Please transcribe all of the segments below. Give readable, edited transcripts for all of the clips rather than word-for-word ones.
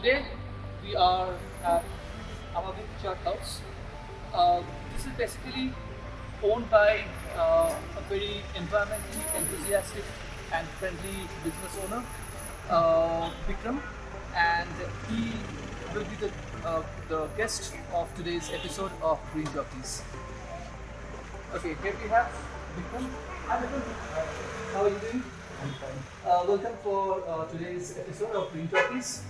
Today we are at Amit House. This is basically owned by a very environmentally enthusiastic and friendly business owner, Bikram, and he will be the guest of today's episode of GreenTalkies. Okay, here we have Bikram. Hi Bikram. How are you doing? Welcome for today's episode of GreenTalkies.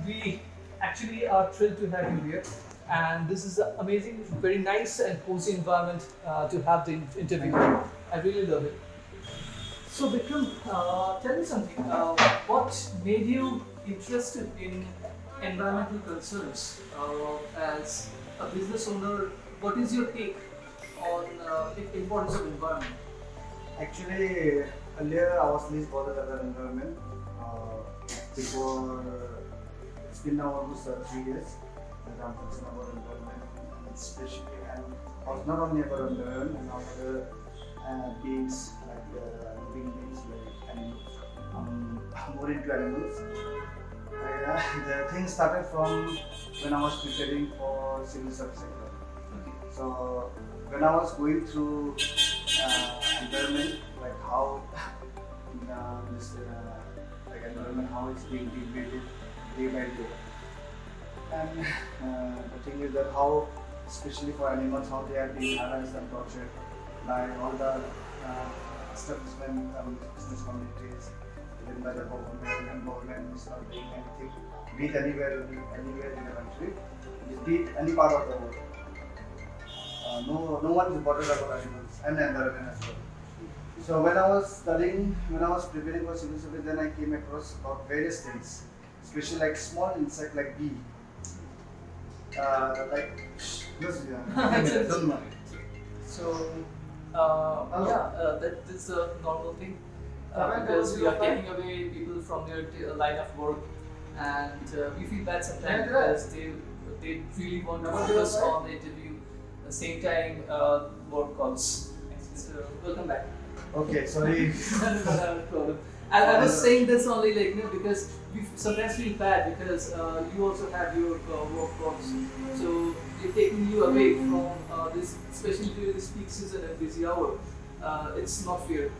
We actually are thrilled to have you here, and this is an amazing, very nice and cozy environment to have the interview. I really love it. So, Bikram, tell me something. What made you interested in environmental concerns as a business owner? What is your take on the importance of environment? Actually, earlier I was least bothered about the environment before it's been now almost 3 years that I'm concerned about environment, and especially and also not only about environment and other beings like living beings like animals. I'm more into animals. The thing started from when I was preparing for civil service exam. So when I was going through environment, like how this like environment, how it's being degraded day by day, and the thing is that how, especially for animals, how they are being harassed and tortured by all the establishment business communities, even by the government, and government is not doing anything, be it anywhere in the country, be it any part of the world. No one is bothered about animals and the environment as well. So when I was studying, when I was preparing for civil service, then I came across about various things, especially like small insect like bee, like don't mind. So, that is a normal thing because we are taking away people from their line of work, and we feel bad sometimes because they really want to focus on the interview. At the same time, work calls. So, welcome back. Okay, sorry. Not a problem. I was saying this only because we sometimes feel bad because you also have your work calls. So they're taking you away from this, especially during this peak season and busy hour. It's not fair.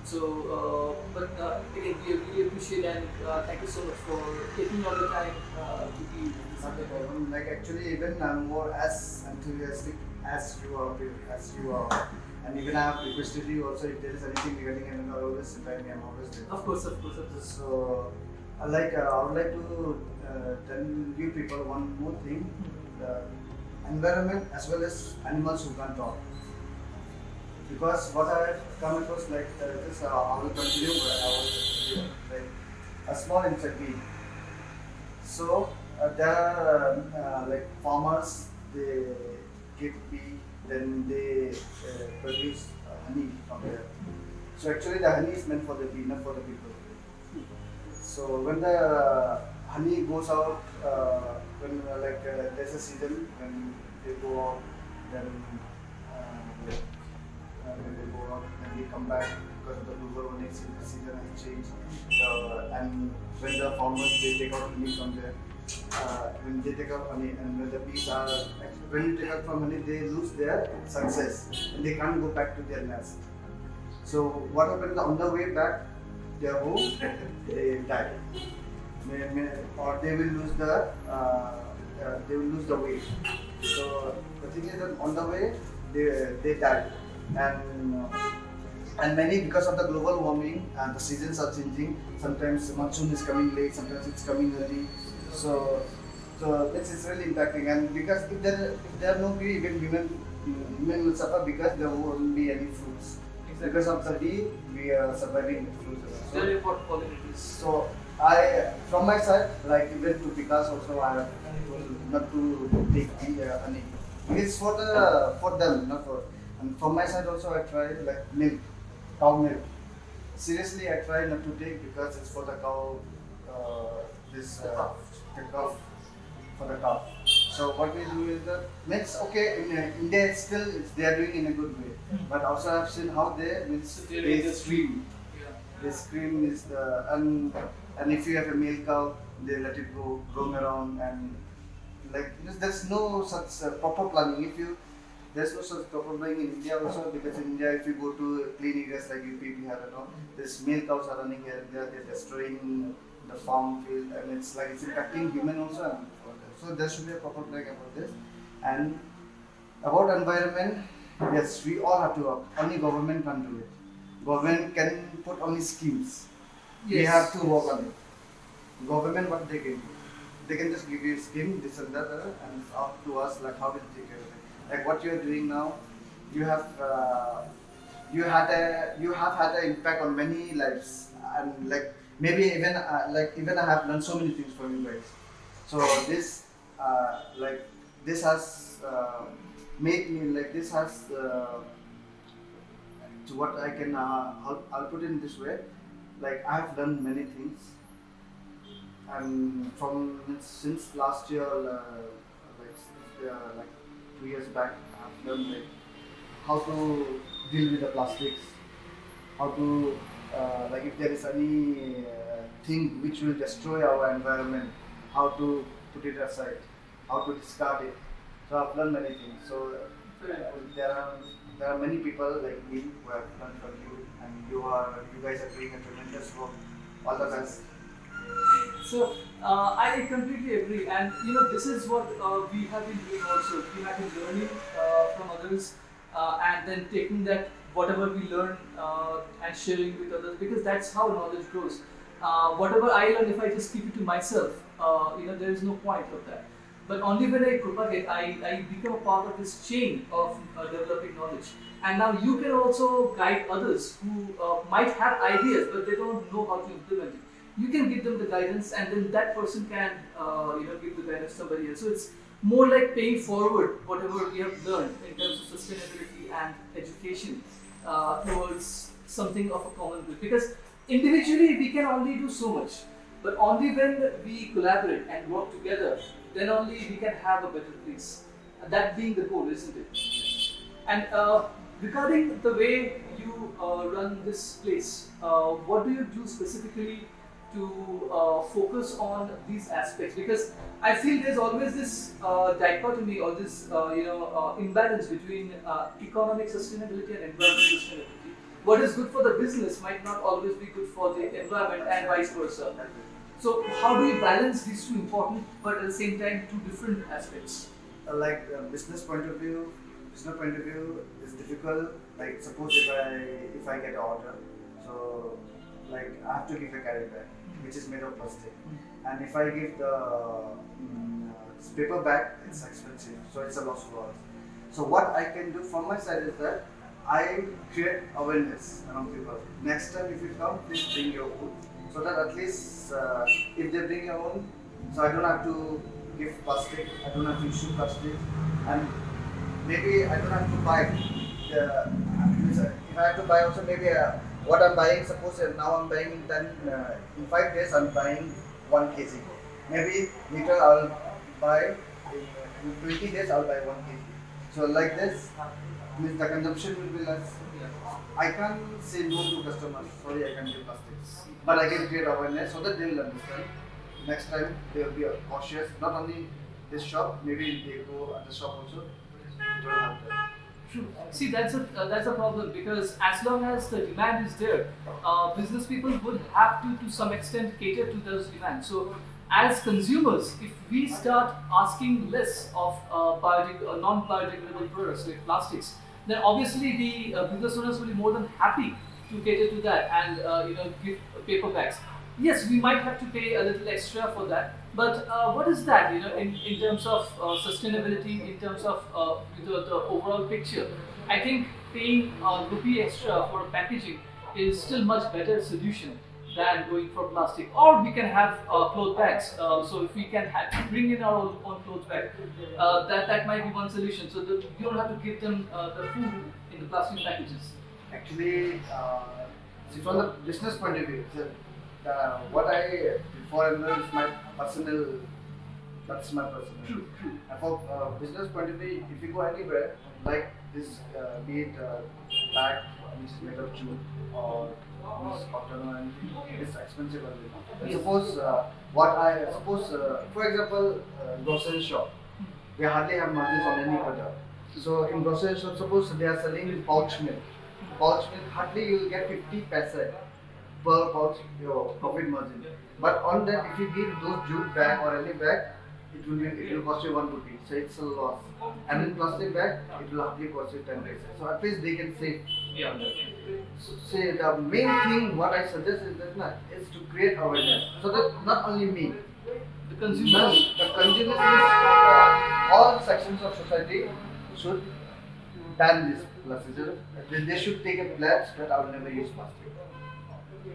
So, but again, we really appreciate and thank you so much for taking all the time to be with Like actually, even I'm more as enthusiastic as you are. And even I have requested you also, if there is anything regarding environment, always invite me. I'm always there. Of course. So, I would like to tell you people one more thing: the environment as well as animals who can't talk. Because what I have come across, like this, I will continue where I was like a small insect bee. So there are like farmers, they get bee, then they produce honey from there. So actually the honey is meant for the bee, not for the people. So when the honey goes out, when there's a season when they go out, then when they go out, then they come back because of the global warming, the season has changed. And when the farmers they take out honey from there, when they take out honey, and when the bees are when you take out from honey, they lose their success and they can't go back to their nest. So what happens on the way back, their home, they die, or they will lose the weight. So the thing is that on the way they die, and many, because of the global warming and the seasons are changing. Sometimes monsoon is coming late, sometimes it's coming early. So this is really impacting, and because if there are no bee, even human will suffer because there won't be any fruits. Exactly. Because of the bee, we are surviving with fruits. Very important pollinators. So I, from my side, like even to Vikas also, I have told not to take honey. It's for them, not for. And from my side also, I tried like milk, cow milk. Seriously, I try not to take because it's for the cow. The calf, for the calf. So what we do is that means okay in India still they are doing in a good way, but also I've seen how they scream. Yeah. The scream is the and if you have a male cow, they let it go roam around, and like there's no such proper planning. If you there's no such proper planning in India also, because in India if you go to clean areas like UP, Bihar and all, there's male cows are running here and there, they're destroying the farm field, and it's like it's impacting human also. And so there should be a proper planning about this. And about environment, yes, we all have to work. Only government can't do it. Government can put only schemes. We have to work on it. Government, what they can do? They can just give you a scheme, this and that, and it's up to us like how to take care of it. Like what you are doing now, you have you have had an impact on many lives, and like maybe even even I have learned so many things from you guys. So this this has made me like this has to what I can I'll put it in this way. Like I have learned many things, and from since last year, like 2 years back, I have learned like how to deal with the plastics, how to like if there is any thing which will destroy our environment, how to put it aside, how to discard it. So I've learned many things. So there are many people like me who have learned from you, and you guys are doing a tremendous work. All the best. So I completely agree, and this is what we have been doing also. We have been learning from others, and then taking that whatever we learn and sharing with others, because that's how knowledge grows. Whatever I learn, if I just keep it to myself, there is no point of that. But only when I propagate, I become a part of this chain of developing knowledge. And now you can also guide others who might have ideas, but they don't know how to implement it. You can give them the guidance, and then that person can give the guidance to somebody else. So it's more like paying forward whatever we have learned in terms of sustainability and education towards something of a common good. Because individually we can only do so much, but only when we collaborate and work together, then only we can have a better place. That being the goal, isn't it? And regarding the way you run this place, what do you do specifically to focus on these aspects? Because I feel there's always this dichotomy or this imbalance between economic sustainability and environmental sustainability. What is good for the business might not always be good for the environment, and vice versa. So how do you balance these two important but at the same time two different aspects? Like business point of view is difficult. Like suppose if I get an order, so like I have to give a carry bag which is made of plastic, and if I give the paper bag, it's expensive, so it's a loss for us. So what I can do from my side is that I create awareness among people. Next time if you come, please bring your own, so that at least if they bring your own, so I don't have to give plastic, I don't have to issue plastic, and maybe I don't have to buy. If I have to buy also, maybe what I'm buying, suppose now I'm buying in 5 days I'm buying 1 kg. Maybe later I'll buy in 20 days I'll buy 1 kg. So like this, means the consumption will be less. I can't say no to customers. Sorry, I can't give plastics, but I can create awareness so that they will understand. Next time they will be cautious. Not only this shop, maybe they go at the shop also. It will help them. True. See, that's a problem, because as long as the demand is there, business people would have to some extent cater to those demands. So, as consumers, if we start asking less of non-biodegradable products like plastics, then obviously the business owners will be more than happy to cater to that and give paper bags. Yes, we might have to pay a little extra for that, but what is that, in terms of sustainability, in terms of the overall picture? I think paying rupee extra for packaging is still much better solution than going for plastic. Or we can have cloth bags. So if we can bring in our own cloth bag, that might be one solution. So that you don't have to give them the food in the plastic packages. Actually, see from the business point of view, what I before and is my personal. That's my personal. True. And for business point of view, if you go anywhere, like this, be it bag which is made of jute or use cotton or anything. It's expensive only. And Yes. suppose for example, grocery shop, they hardly have margins on any product. So in grocery shop, suppose they are selling pouch milk. Pouch milk hardly you will get 50 paise per pouch your profit margin. But on that, if you give those jute bag or any bag, it will cost you 1 rupee. So it's a loss. And in plastic bag, it will hardly cost you 10 paise. So at least they can save. Yeah. So say the main thing what I suggest is that is to create awareness. So that not only me, The consumers. the consumers, all sections of society should ban this plastic. They should take a pledge that I will never use plastic.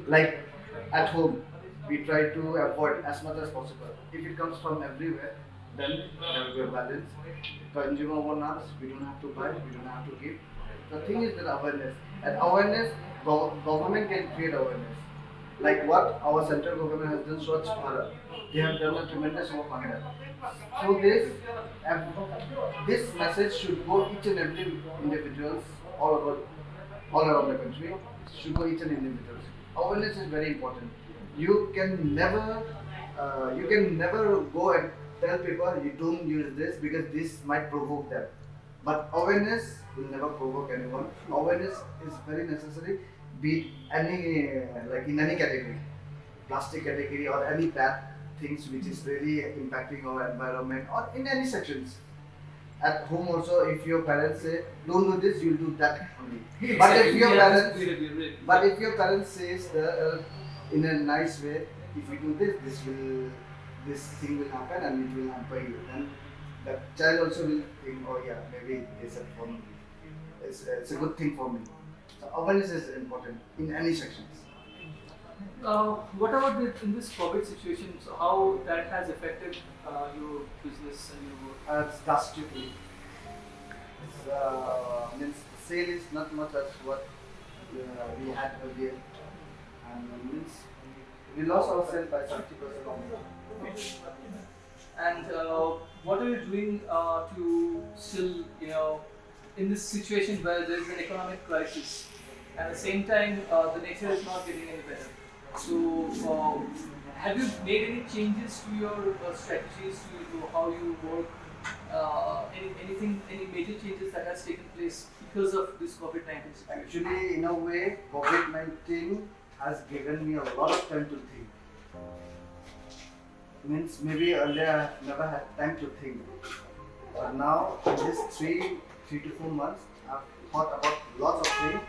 Like at home, we try to avoid as much as possible. If it comes from everywhere, then there will be a balance. Consumer wants us, we don't have to buy, we don't have to give. The thing is that awareness. And awareness, government can create awareness. Like what our central government has done, Swachh Bharat. They have done a tremendous work on that. So this message should go each and every individuals all around the country. Should go each and individuals. Awareness is very important. You can never go and tell people you don't use this because this might provoke them. But awareness will never provoke anyone. Awareness is very necessary, be it like in any category, plastic category or any bad things which is really impacting our environment or in any sections. At home also, if your parents say don't do this, you'll do that only. But if your parents says in a nice way, if you do this thing will happen and it will hamper you. Then the child also will think, oh yeah, maybe it's for me. It's a good thing for me. So awareness is important in any sections. What about in this COVID situation? So how that has affected your business and your work? It's drastically. Means the sale is not much as what we had earlier, and means we lost our sale by 70%. And what are you doing to still, in this situation where there is an economic crisis, at the same time the nature is not getting any better? So, have you made any changes to your strategies, to how you work? Any major changes that has taken place because of this COVID-19 situation? Actually, in a way, COVID-19 has given me a lot of time to think. Means maybe earlier I never had time to think, but now in this 3 to 4 months, I've thought about lots of things,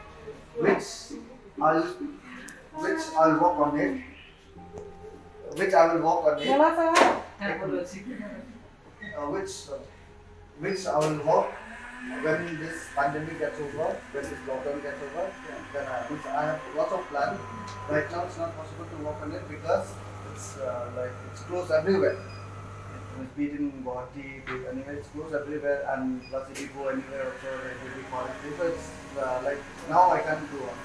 which I'll work on it. Which I will work on it. Which I will work when this pandemic gets over, when this lockdown gets over. Then I have lots of plans. Right now, it's not possible to work on it because it's closed everywhere. Be it in Guwahati, be it anywhere, it's closed everywhere, and plus if you go anywhere also there will be quarantine. So it's now I can't do it.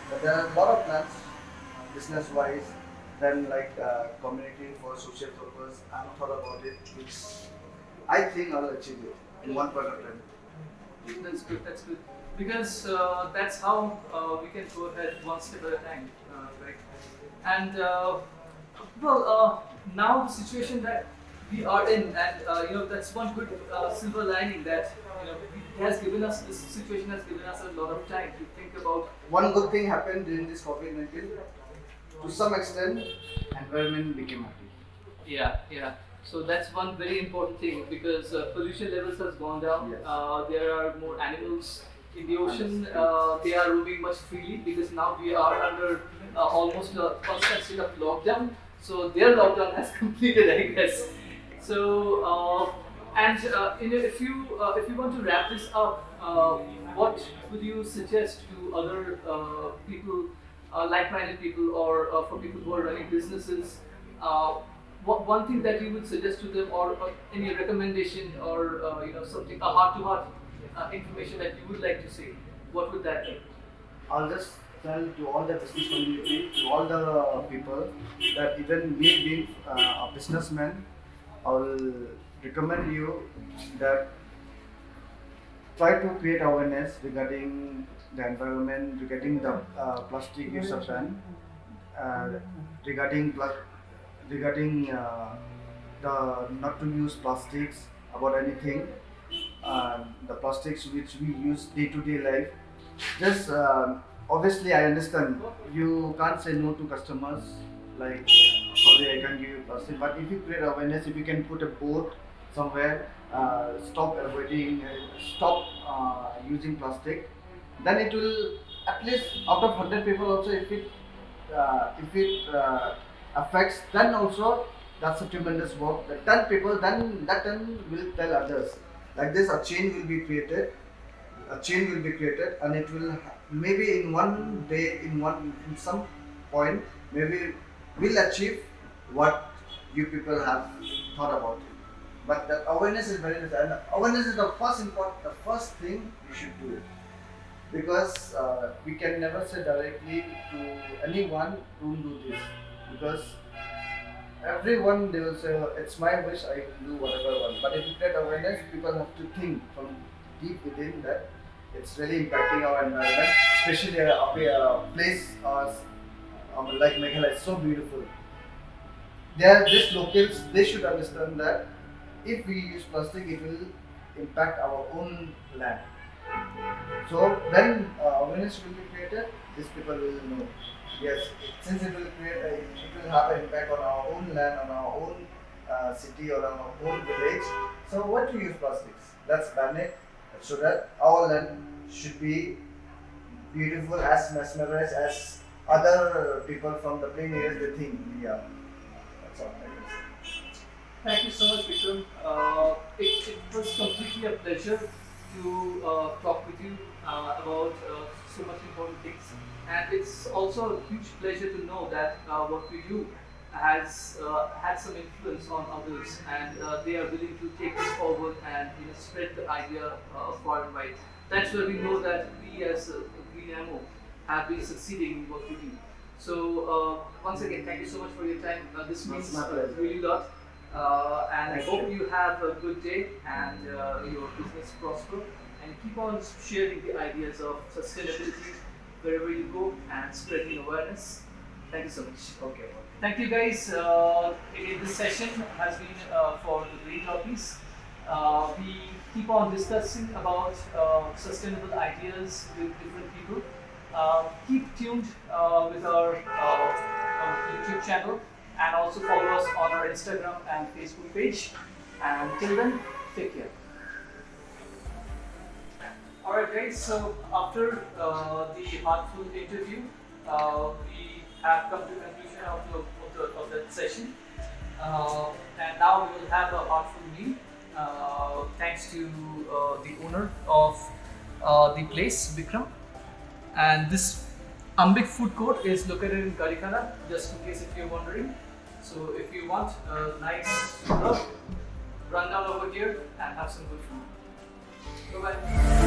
But there are a lot of plans, business wise, then community for social purpose. I haven't thought about it, which I think I'll achieve it in one point of time. That's good. That's good. Because that's how we can go ahead one step at a time, right? And now the situation that we are in, and that's one good silver lining that it has given us. This situation has given us a lot of time to think about. One good thing happened during this COVID-19. To some extent, environment became happy. Yeah. So that's one very important thing because pollution levels has gone down. Yes. There are more animals in the ocean. They are roaming much freely because now we are under almost a constant state of lockdown. So their lockdown has completed, I guess. So if you want to wrap this up, what would you suggest to other people, like-minded people, or for people who are running businesses? What one thing that you would suggest to them, or any recommendation, or something, a heart-to-heart information that you would like to say? What would that be? I'll just tell to all the business community, to all the people, that even me being a businessman, I will recommend you that try to create awareness regarding the environment, regarding the plastic use of ban, regarding the not to use plastics about anything, the plastics which we use day to day life. Just obviously, I understand you can't say no to customers. Like, sorry, I can't give you plastic. But if you create awareness, if you can put a board somewhere, stop avoiding, stop using plastic, then it will at least out of 100 people also, if it affects, then also that's a tremendous work. The 10 people, then that 10 will tell others. Like this, a chain will be created, and it will maybe in one day, in some point, maybe will achieve what you people have thought about it. But that awareness is very necessary, and awareness is the first thing you should do, because we can never say directly to anyone, don't do this, because everyone, they will say, "Oh, it's my wish, I will do whatever I want." But if you create awareness, people have to think from deep within that it's really impacting our environment, especially a place like Meghalaya is so beautiful. They are just locals, they should understand that if we use plastic, it will impact our own land. So when awareness will be created, these people will know. Yes, since it will have an impact on our own land, on our own city, or our own village. So what to use plastics? Let's ban it, so that our land should be beautiful, as mesmerized as other people from the plain areas they think we are. That's all I can say. Thank you so much, Bikram. It was completely a pleasure to talk with you about so much important things, and it's also a huge pleasure to know that what we do has had some influence on others, and they are willing to take this forward and spread the idea far and wide. That's where we know that we as Green Ammo have been succeeding in what we do. So once again, thank you so much for your time. This means really a lot. And I hope you have a good day and your business prosper, and keep on sharing the ideas of sustainability wherever you go and spreading awareness. Thank you so much. Okay. Thank you guys. Again, this session has been for the GreenTalkies. We keep on discussing about sustainable ideas with different people. Keep tuned with our YouTube channel, and also follow us on our Instagram and Facebook page. And till then, take care. Alright guys, so after the heartful interview, we have come to the conclusion of that session. And now we will have a heartful meal. Thanks to the owner of the place, Bikram. And this Ambik food court is located in GariKhana, just in case if you're wondering. So if you want a nice run down over here and have some good food. Bye bye.